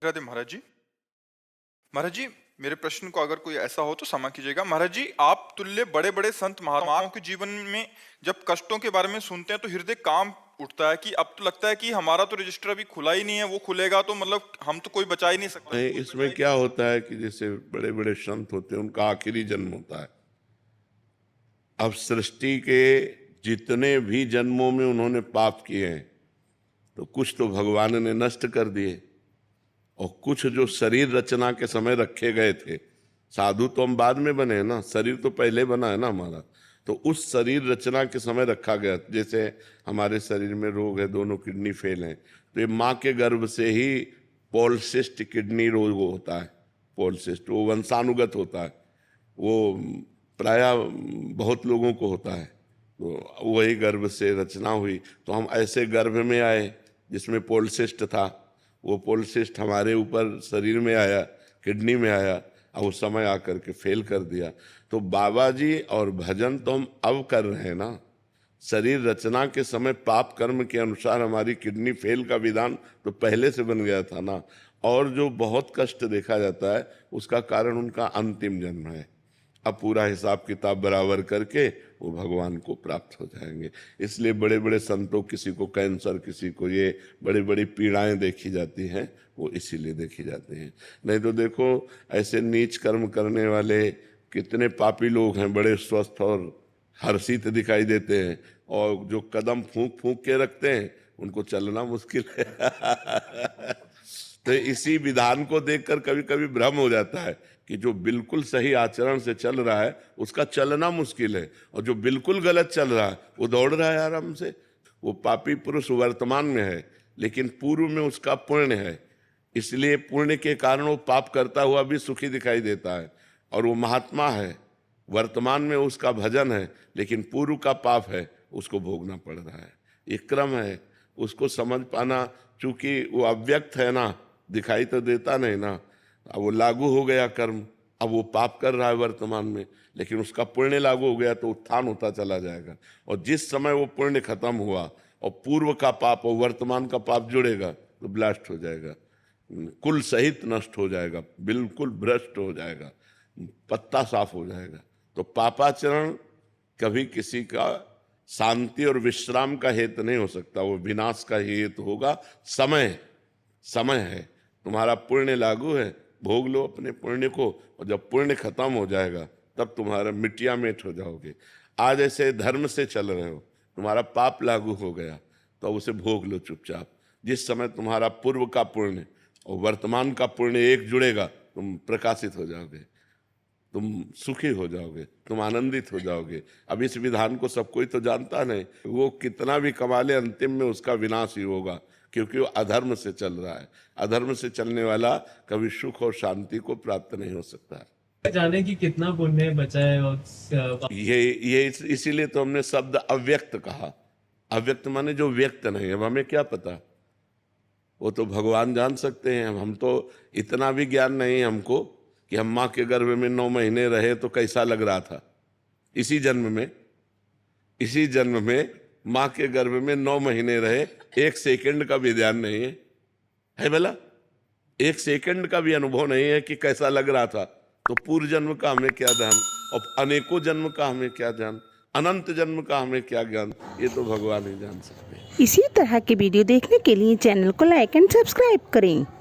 राधे महाराज जी, मेरे प्रश्न को अगर कोई ऐसा हो तो क्षमा कीजिएगा। महाराज जी, आप तुल्य बड़े बड़े संत महात्माओं के जीवन में जब कष्टों के बारे में सुनते हैं तो हृदय कांप उठता है कि अब तो लगता है कि हमारा तो रजिस्टर अभी खुला ही नहीं है, वो खुलेगा तो मतलब हम तो कोई बचा ही नहीं सकता। नहीं, इसमें क्या होता है कि जैसे बड़े बड़े संत होते हैं उनका आखिरी जन्म होता है। अब सृष्टि के जितने भी जन्मों में उन्होंने पाप किए हैं तो कुछ तो भगवान ने नष्ट कर दिए और कुछ जो शरीर रचना के समय रखे गए थे। साधु तो हम बाद में बने हैं ना, शरीर तो पहले बना है ना हमारा। तो उस शरीर रचना के समय रखा गया। जैसे हमारे शरीर में रोग है, दोनों किडनी फेल हैं, तो ये माँ के गर्भ से ही पॉलिसिस्ट किडनी रोग होता है। पॉलिसिस्ट वो वंशानुगत होता है, वो प्रायः बहुत लोगों को होता है। तो वही गर्भ से रचना हुई, तो हम ऐसे गर्भ में आए जिसमें पॉलिसिस्ट था। वो पॉलिसिस्ट हमारे ऊपर शरीर में आया, किडनी में आया, और उस समय आकर के फेल कर दिया। तो बाबा जी और भजन तो हम अब कर रहे हैं ना। शरीर रचना के समय पाप कर्म के अनुसार हमारी किडनी फेल का विधान तो पहले से बन गया था ना। और जो बहुत कष्ट देखा जाता है उसका कारण उनका अंतिम जन्म है। अब पूरा हिसाब किताब बराबर करके वो भगवान को प्राप्त हो जाएंगे। इसलिए बड़े बड़े संतों, किसी को कैंसर, किसी को ये बड़ी बड़ी पीड़ाएं देखी जाती हैं, वो इसीलिए देखी जाती हैं। नहीं तो देखो, ऐसे नीच कर्म करने वाले कितने पापी लोग हैं, बड़े स्वस्थ और हर्षित दिखाई देते हैं, और जो कदम फूंक फूंक के रखते हैं उनको चलना मुश्किल है। तो इसी विधान को देखकर कभी कभी भ्रम हो जाता है कि जो बिल्कुल सही आचरण से चल रहा है उसका चलना मुश्किल है, और जो बिल्कुल गलत चल रहा है वो दौड़ रहा है आराम से। वो पापी पुरुष वर्तमान में है लेकिन पूर्व में उसका पुण्य है, इसलिए पुण्य के कारण वो पाप करता हुआ भी सुखी दिखाई देता है। और वो महात्मा है, वर्तमान में उसका भजन है लेकिन पूर्व का पाप है, उसको भोगना पड़ रहा है। ये क्रम है, उसको समझ पाना। चूंकि वो अव्यक्त है ना, दिखाई तो देता नहीं ना। अब वो लागू हो गया कर्म, अब वो पाप कर रहा है वर्तमान में, लेकिन उसका पुण्य लागू हो गया तो उत्थान होता चला जाएगा। और जिस समय वो पुण्य खत्म हुआ और पूर्व का पाप और वर्तमान का पाप जुड़ेगा तो ब्लास्ट हो जाएगा, कुल सहित नष्ट हो जाएगा, बिल्कुल भ्रष्ट हो जाएगा, पत्ता साफ हो जाएगा। तो पापाचरण कभी किसी का शांति और विश्राम का हेतु नहीं हो सकता, वो विनाश का हेतु होगा। समय है, तुम्हारा पुण्य लागू है, भोग लो अपने पुण्य को, और जब पुण्य खत्म हो जाएगा तब तुम्हारा मिट्टिया मेट हो जाओगे। आज ऐसे धर्म से चल रहे हो, तुम्हारा पाप लागू हो गया तो उसे भोग लो चुपचाप। जिस समय तुम्हारा पूर्व का पुण्य और वर्तमान का पुण्य एक जुड़ेगा, तुम प्रकाशित हो जाओगे, तुम सुखी हो जाओगे, तुम आनंदित हो जाओगे। अब इस विधान को सब कोई तो जानता नहीं, वो कितना भी कमा ले अंतिम में उसका विनाश ही होगा, क्योंकि वो अधर्म से चल रहा है। अधर्म से चलने वाला कभी सुख और शांति को प्राप्त नहीं हो सकता है। जाने की कितना पुण्य बचा है और ये इसीलिए तो हमने शब्द अव्यक्त कहा। अव्यक्त माने जो व्यक्त नहीं। अब हमें क्या पता, वो तो भगवान जान सकते हैं। हम तो इतना भी ज्ञान नहीं हमको कि हम माँ के गर्भ में 9 महीने रहे तो कैसा लग रहा था। इसी जन्म में माँ के गर्भ में 9 महीने रहे, 1 सेकंड का भी ध्यान नहीं है भला, 1 सेकंड का भी अनुभव नहीं है कि कैसा लग रहा था। तो पूर्व जन्म का हमें क्या ध्यान, और अनेकों जन्म का हमें क्या ध्यान, अनंत जन्म का हमें क्या ज्ञान, ये तो भगवान ही जान सकते हैं। इसी तरह के वीडियो देखने के लिए चैनल को लाइक एंड सब्सक्राइब करें।